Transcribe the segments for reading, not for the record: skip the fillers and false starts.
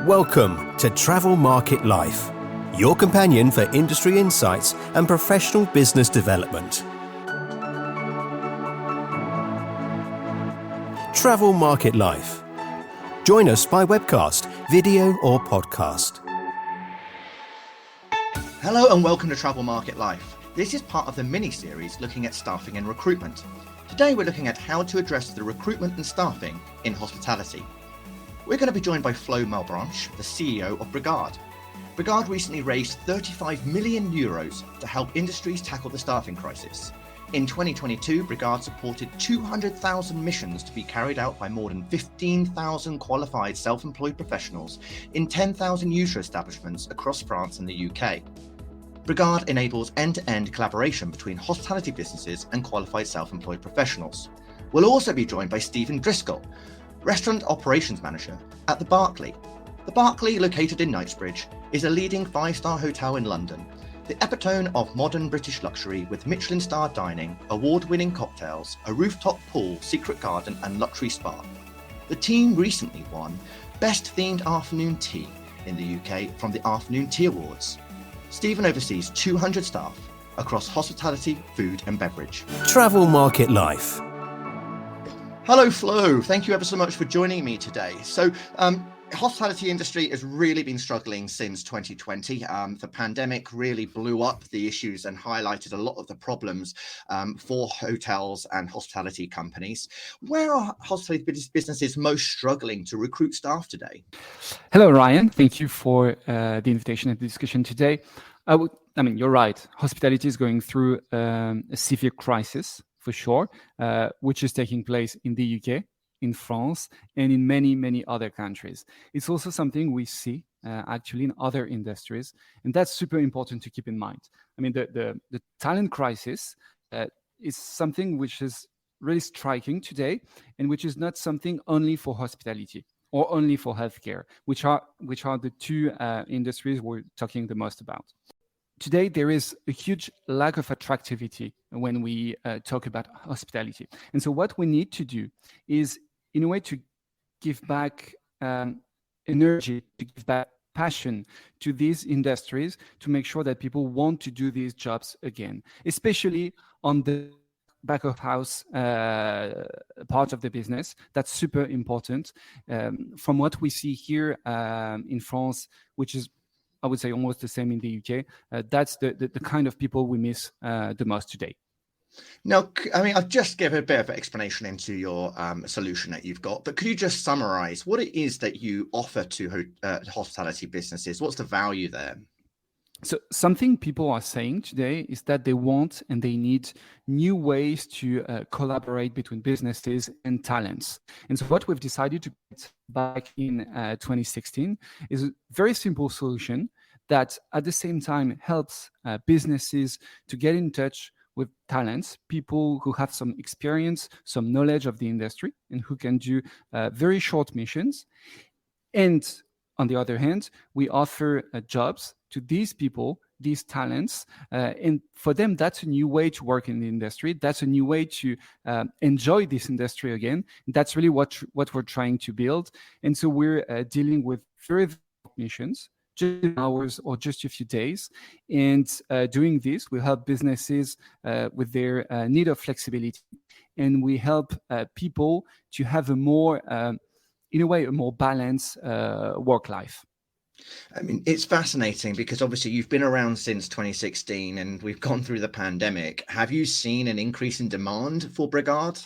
Welcome to Travel Market Life, your companion for industry insights and professional business development. Travel Market Life. Join us by webcast, video or podcast. Hello and welcome to Travel Market Life. This is part of the mini-series looking at staffing and recruitment. Today we're looking at how to address the recruitment and staffing in hospitality. We're going to be joined by Flo Malbranche, the CEO of Brigad. Brigad recently raised 35 million euros to help industries tackle the staffing crisis. In 2022, Brigad supported 200,000 missions to be carried out by more than 15,000 qualified self-employed professionals in 10,000 user establishments across France and the UK. Brigad enables end-to-end collaboration between hospitality businesses and qualified self-employed professionals. We'll also be joined by Stephen Driscoll, Restaurant Operations Manager at the Berkeley. The Berkeley, located in Knightsbridge, is a leading 5-star hotel in London, the epitome of modern British luxury with Michelin-starred dining, award-winning cocktails, a rooftop pool, secret garden and luxury spa. The team recently won Best Themed Afternoon Tea in the UK from the Afternoon Tea Awards. Stephen oversees 200 staff across hospitality, food and beverage. Travel Market Life. Hello, Flo. Thank you ever so much for joining me today. So, hospitality industry has really been struggling since 2020. The pandemic really blew up the issues and highlighted a lot of the problems for hotels and hospitality companies. Where are hospitality businesses most struggling to recruit staff today? Hello, Ryan. Thank you for the invitation and the discussion today. You're right. Hospitality is going through a severe crisis, for sure, which is taking place in the UK, in France, and in many, many other countries. It's also something we see actually in other industries, and that's super important to keep in mind. I mean, the talent crisis is something which is really striking today, and which is not something only for hospitality or only for healthcare, which are the two industries we're talking the most about. Today, there is a huge lack of attractivity when we talk about hospitality. And so what we need to do is, in a way, to give back energy, to give back passion to these industries, to make sure that people want to do these jobs again, especially on the back of house part of the business. That's super important. From what we see here in France, which is, I would say, almost the same in the UK. That's the kind of people we miss the most today. Now, I've just given a bit of an explanation into your solution that you've got, but could you just summarize what it is that you offer to hospitality businesses? What's the value there? So something people are saying today is that they want and they need new ways to collaborate between businesses and talents. And so what we've decided to put back in 2016 is a very simple solution that at the same time helps businesses to get in touch with talents, people who have some experience, some knowledge of the industry, and who can do very short missions. And on the other hand, we offer jobs to these people, these talents, and for them, that's a new way to work in the industry. That's a new way to enjoy this industry again. That's really what we're trying to build. And so we're dealing with very missions, just hours or just a few days. And doing this, we help businesses with their need of flexibility. And we help people to have a more, in a way, a more balanced work life. I mean, it's fascinating because obviously you've been around since 2016 and we've gone through the pandemic. Have you seen an increase in demand for Brigad?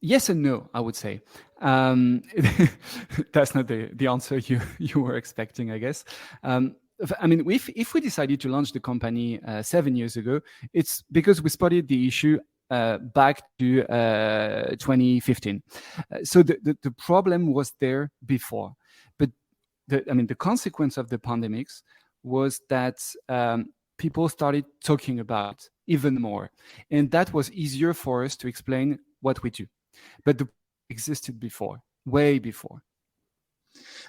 Yes and no, I would say. That's not the answer you were expecting, I guess. If we decided to launch the company 7 years ago, it's because we spotted the issue back to 2015. So the problem was there before. But the consequence of the pandemics was that people started talking about it even more. And that was easier for us to explain what we do. But the existed before, way before.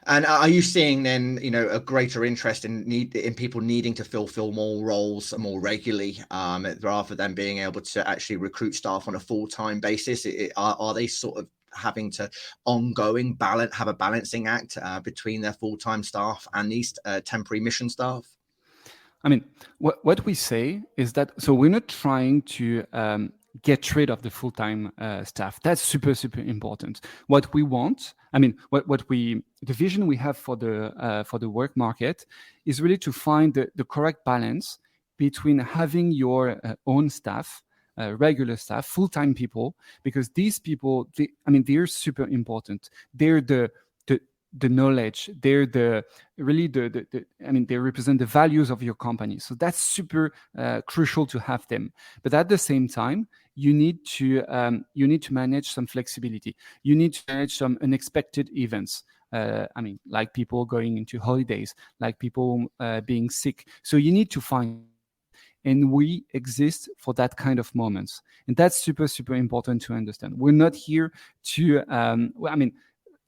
And are you seeing then, a greater interest in people needing to fulfill more roles more regularly, rather than being able to actually recruit staff on a full-time basis? Are they sort of having to have a balancing act between their full-time staff and these temporary mission staff? I mean, what we say is that, so we're not trying to get rid of the full-time staff. That's super, super important. What we want, I mean, the vision we have for the work market is really to find the correct balance between having your own staff, regular staff, full-time people, because these people, they're super important. They're the knowledge, they're they represent the values of your company. So that's super crucial to have them. But at the same time, you need to manage some flexibility. You need to manage some unexpected events. Like people going into holidays, like people being sick. So you need to find, and we exist for that kind of moments. And that's super, super important to understand. We're not here to,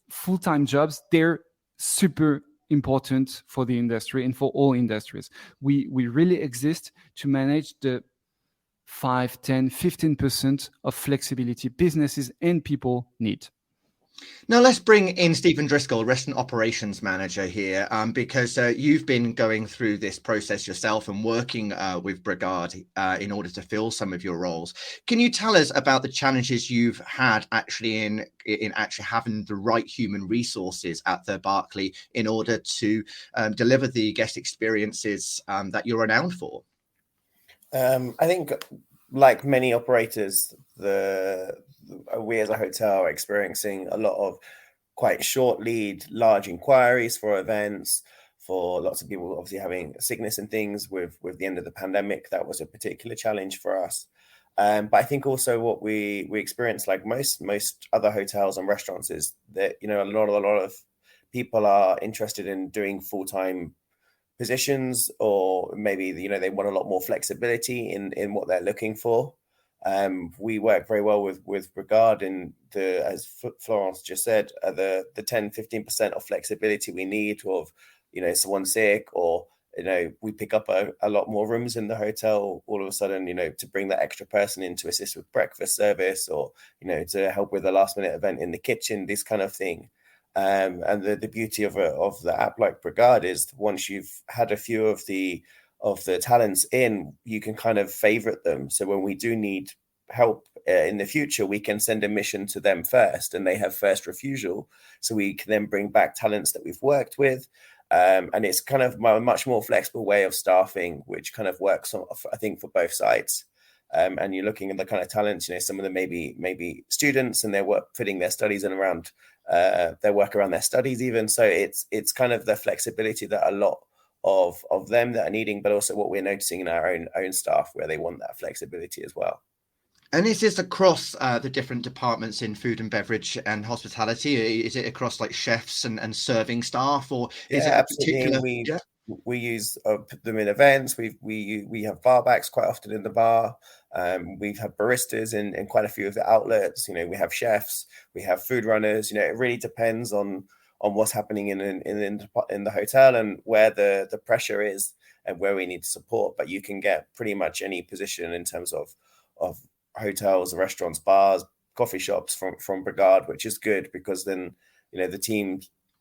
full-time jobs, they're super important for the industry and for all industries. We really exist to manage the 5, 10, 15% of flexibility businesses and people need. Now let's bring in Stephen Driscoll, Restaurant Operations Manager here, because you've been going through this process yourself and working with Brigad in order to fill some of your roles. Can you tell us about the challenges you've had actually in actually having the right human resources at the Berkeley in order to deliver the guest experiences that you're renowned for? I think, like many operators, we as a hotel are experiencing a lot of quite short lead, large inquiries for events, for lots of people obviously having sickness and things with the end of the pandemic. That was a particular challenge for us. But I think also what we experience, like most other hotels and restaurants, is that, a lot of people are interested in doing full-time positions, or maybe, they want a lot more flexibility in what they're looking for. We work very well with Brigad in as Florence just said, the 10-15% of flexibility we need of, someone sick, or, we pick up a lot more rooms in the hotel all of a sudden, to bring that extra person in to assist with breakfast service, or, to help with a last minute event in the kitchen, this kind of thing. And the beauty of the app like Brigad is, once you've had a few of the talents in, you can kind of favorite them. So when we do need help in the future, we can send a mission to them first, and they have first refusal. So we can then bring back talents that we've worked with. And it's kind of a much more flexible way of staffing, which kind of works, I think, for both sides. And you're looking at the kind of talents, some of them maybe students, and they're fitting their studies and around their work around their studies even. So it's kind of the flexibility that a lot of them that are needing, but also what we're noticing in our own staff, where they want that flexibility as well. And is this across the different departments in food and beverage and hospitality? Is it across like chefs and serving staff, or is it absolutely? We use them in events. We have bar backs quite often in the bar. We've had baristas in quite a few of the outlets. We have chefs, we have food runners. It really depends on what's happening in the hotel and where the pressure is and where we need support. But you can get pretty much any position in terms of hotels, restaurants, bars, coffee shops from Brigad, which is good, because then the team,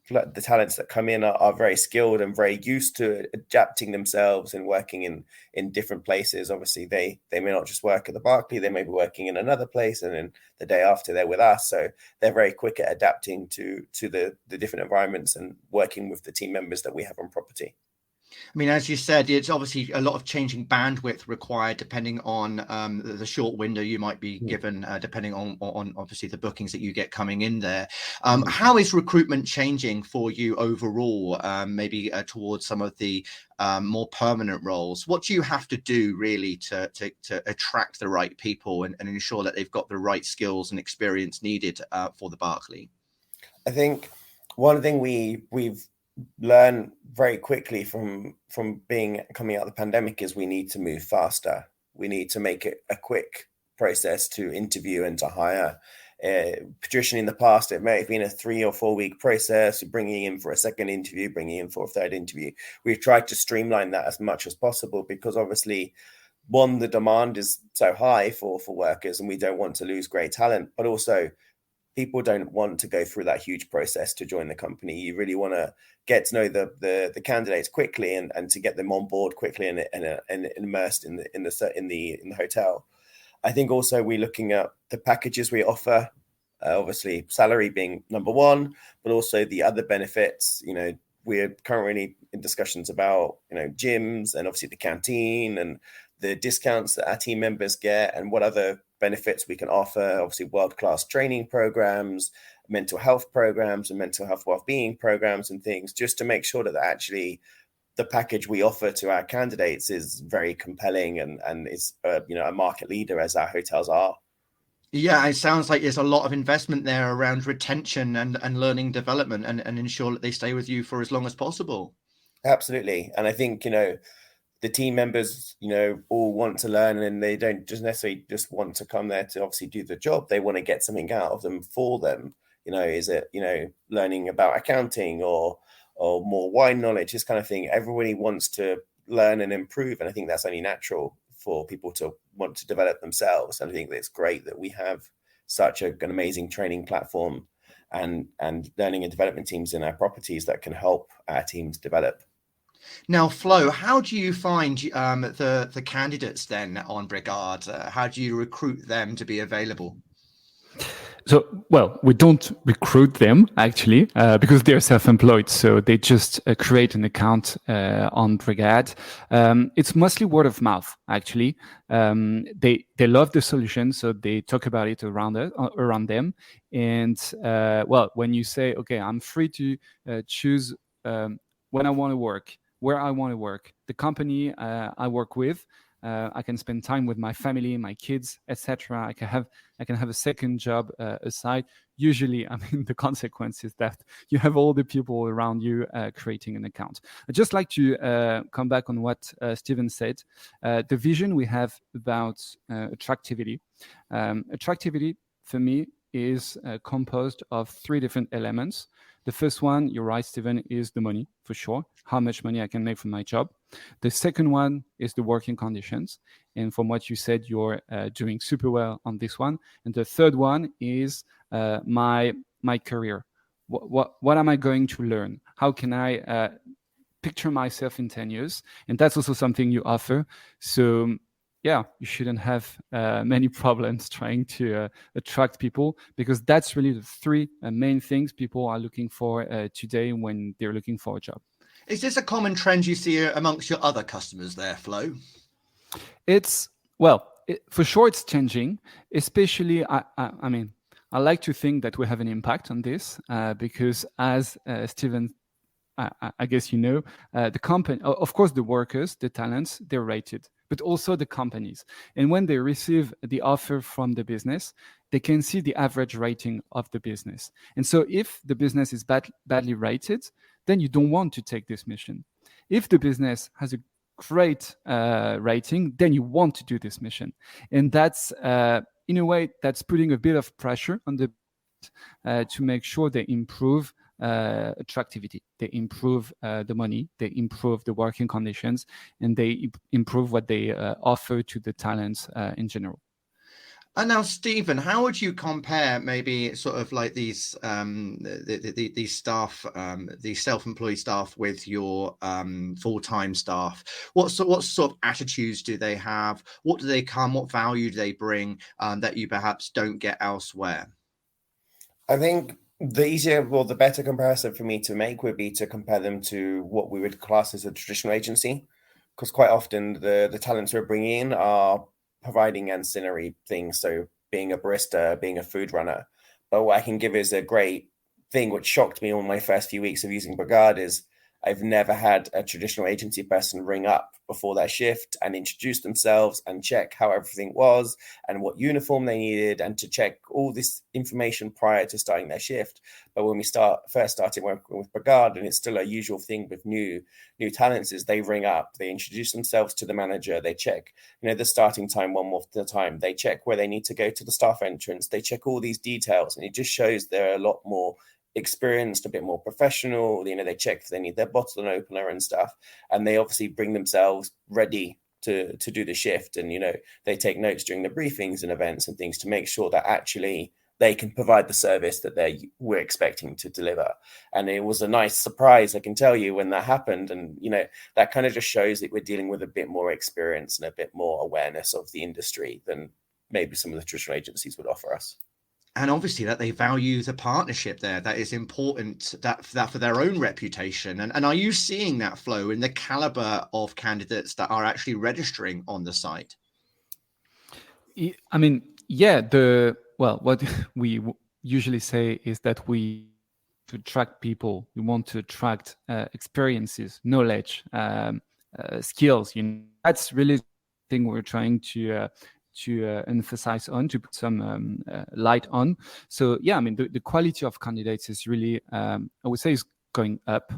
the talents that come in are very skilled and very used to adapting themselves and working in different places. Obviously, they may not just work at the Berkeley, they may be working in another place, and then the day after they're with us. So they're very quick at adapting to the different environments and working with the team members that we have on property. I mean, as you said, it's obviously a lot of changing bandwidth required depending on the short window you might be given, depending on obviously the bookings that you get coming in there. How is recruitment changing for you overall, maybe towards some of the more permanent roles? What do you have to do really to attract the right people and ensure that they've got the right skills and experience needed for the Berkeley? I think one thing we've learn very quickly from coming out of the pandemic is we need to move faster. We need to make it a quick process to interview and to hire. Traditionally in the past, it may have been a 3 or 4 week process, bringing in for a second interview, bringing in for a third interview. We've tried to streamline that as much as possible, because obviously, the demand is so high for workers, and we don't want to lose great talent, but also people don't want to go through that huge process to join the company. You really want to get to know the candidates quickly and to get them on board quickly and immersed in the hotel. I think also we're looking at the packages we offer. Obviously, salary being number one, but also the other benefits. We're currently in discussions about gyms and obviously the canteen and the discounts that our team members get and what other benefits we can offer. Obviously, world-class training programs, mental health programs, and mental health well-being programs and things, just to make sure that actually the package we offer to our candidates is very compelling and is a market leader, as our hotels are. Yeah, it sounds like there's a lot of investment there around retention and learning development and ensure that they stay with you for as long as possible. Absolutely. And I think, the team members, all want to learn, and they don't just necessarily just want to come there to obviously do the job. They want to get something out of them for them. Is it, learning about accounting or more wine knowledge, this kind of thing. Everybody wants to learn and improve. And I think that's only natural for people to want to develop themselves. And I think that it's great that we have such an amazing training platform and learning and development teams in our properties that can help our teams develop. Now, Flo, how do you find the candidates then on Brigad? How do you recruit them to be available? So, well, we don't recruit them actually because they're self-employed. So they just create an account on Brigad. It's mostly word of mouth actually. They love the solution, so they talk about it around them. And well, when you say, okay, I'm free to choose when I want to work, where I want to work, the company I work with. I can spend time with my family, my kids, etc. I can have a second job aside. Usually, the consequence is that you have all the people around you creating an account. I'd just like to come back on what Stephen said. The vision we have about attractivity. Attractivity, for me, is composed of 3 different elements. The first one, you're right, Stephen, is the money, for sure. How much money I can make from my job. The second one is the working conditions. And from what you said, you're doing super well on this one. And the third one is my career. What am I going to learn? How can I picture myself in 10 years? And that's also something you offer. So yeah, you shouldn't have many problems trying to attract people, because that's really the 3 main things people are looking for today when they're looking for a job. Is this a common trend you see amongst your other customers there, Flo? For sure it's changing, especially, I like to think that we have an impact on this because as Stephen, I guess the company, of course, the workers, the talents, they're rated, but also the companies. And when they receive the offer from the business, they can see the average rating of the business. And so if the business is badly rated, then you don't want to take this mission. If the business has a great rating, then you want to do this mission. And that's, in a way, that's putting a bit of pressure on the to make sure they improve attractivity, they improve the money, they improve the working conditions, and they improve what they offer to the talents in general. And now, Stephen, how would you compare maybe sort of like these staff, these self-employed staff with your full-time staff? What sort of attitudes do they have? What do they come? What value do they bring that you perhaps don't get elsewhere? I think the better comparison for me to make would be to compare them to what we would class as a traditional agency, because quite often the talents we're bringing in are providing ancillary things, so being a barista, being a food runner. But what I can give is a great thing, which shocked me on my first few weeks of using Brigad, is I've never had a traditional agency person ring up before their shift and introduce themselves and check how everything was and what uniform they needed, and to check all this information prior to starting their shift. But when we first started working with Brigad, and it's still a usual thing with new talents, is they ring up, they introduce themselves to the manager, they check the starting time one more time, they check where they need to go to the staff entrance, they check all these details, and it just shows they're a lot more experienced, a bit more professional. They check if they need their bottle and opener and stuff, and they obviously bring themselves ready to do the shift, and they take notes during the briefings and events and things to make sure that actually they can provide the service that we're expecting to deliver. And it was a nice surprise, I can tell you, when that happened. And, that kind of just shows that we're dealing with a bit more experience and a bit more awareness of the industry than maybe some of the traditional agencies would offer us. And obviously that they value the partnership there. That is important, that for their own reputation. And are you seeing that flow in the caliber of candidates that are actually registering on the site? I mean, yeah, what we usually say is that we to attract people, we want to attract experiences, knowledge, skills. That's really the thing we're trying to emphasize on, to put some light on. So yeah, I mean, the quality of candidates is really, I would say, is going up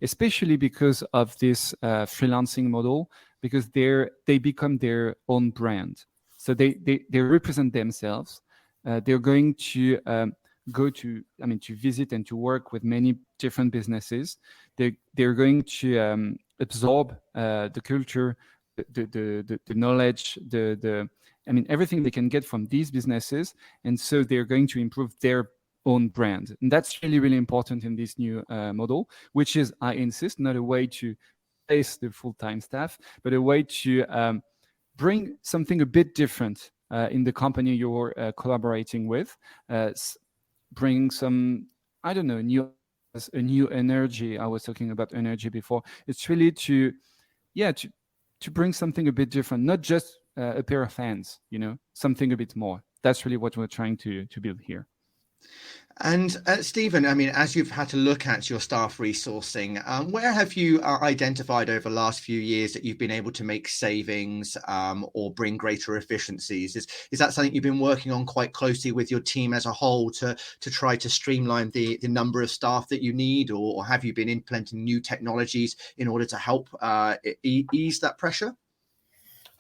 especially because of this freelancing model, because they become their own brand. So they represent themselves. They're going to to visit and to work with many different businesses. They're going to absorb the culture, the knowledge, everything they can get from these businesses, and so they're going to improve their own brand. And that's really, really important in this new model, which is, I insist, not a way to replace the full-time staff, but a way to bring something a bit different in the company you're collaborating with, bring some, I don't know, a new energy. I was talking about energy before. It's really to bring something a bit different, not just a pair of hands, something a bit more. That's really what we're trying to build here. And Stephen, I mean, as you've had to look at your staff resourcing, where have you identified over the last few years that you've been able to make savings or bring greater efficiencies? Is that something you've been working on quite closely with your team as a whole to try to streamline the number of staff that you need, or have you been implementing new technologies in order to help ease that pressure?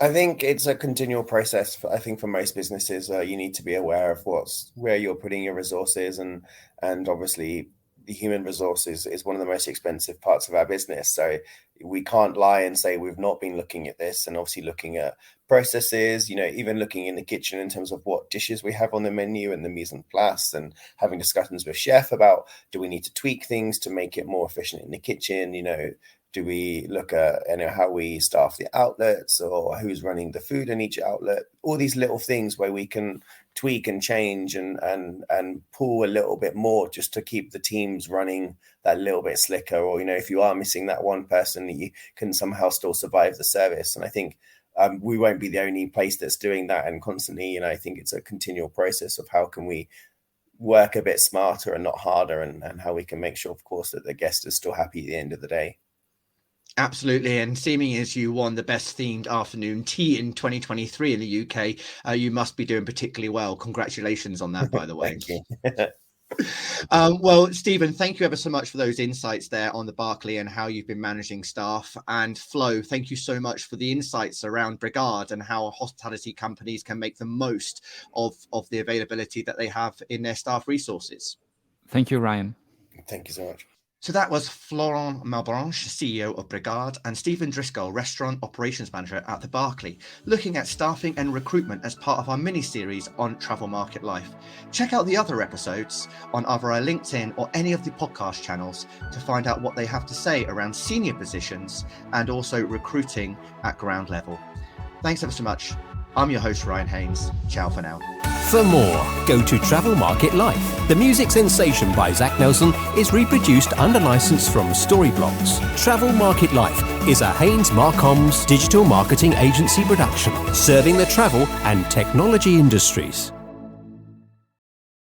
I think it's a continual process. I think for most businesses, you need to be aware of where you're putting your resources, and obviously the human resources is one of the most expensive parts of our business. So we can't lie and say we've not been looking at this, and obviously looking at processes, even looking in the kitchen in terms of what dishes we have on the menu and the mise en place, and having discussions with chef about, do we need to tweak things to make it more efficient in the kitchen? Do we look at how we staff the outlets, or who's running the food in each outlet? All these little things where we can tweak and change and pull a little bit more just to keep the teams running that little bit slicker. Or, if you are missing that one person, you can somehow still survive the service. And I think we won't be the only place that's doing that. And constantly, I think it's a continual process of how can we work a bit smarter and not harder, and how we can make sure, of course, that the guest is still happy at the end of the day. Absolutely. And seeming as you won the best themed afternoon tea in 2023 in the UK, you must be doing particularly well. Congratulations on that, by the way. Thank you. Well, Stephen, thank you ever so much for those insights there on the Berkeley and how you've been managing staff. And Flo, thank you so much for the insights around Brigad and how hospitality companies can make the most of the availability that they have in their staff resources. Thank you, Ryan. Thank you so much. So that was Florent Malbranche, CEO of Brigad, and Stephen Driscoll, Restaurant Operations Manager at the Berkeley, looking at staffing and recruitment as part of our mini-series on Travel Market Life. Check out the other episodes on either our LinkedIn or any of the podcast channels to find out what they have to say around senior positions and also recruiting at ground level. Thanks ever so much. I'm your host, Ryan Haynes. Ciao for now. For more, go to Travel Market Life. The music Sensation by Zach Nelson is reproduced under license from Storyblocks. Travel Market Life is a Haynes Marcoms digital marketing agency production, serving the travel and technology industries.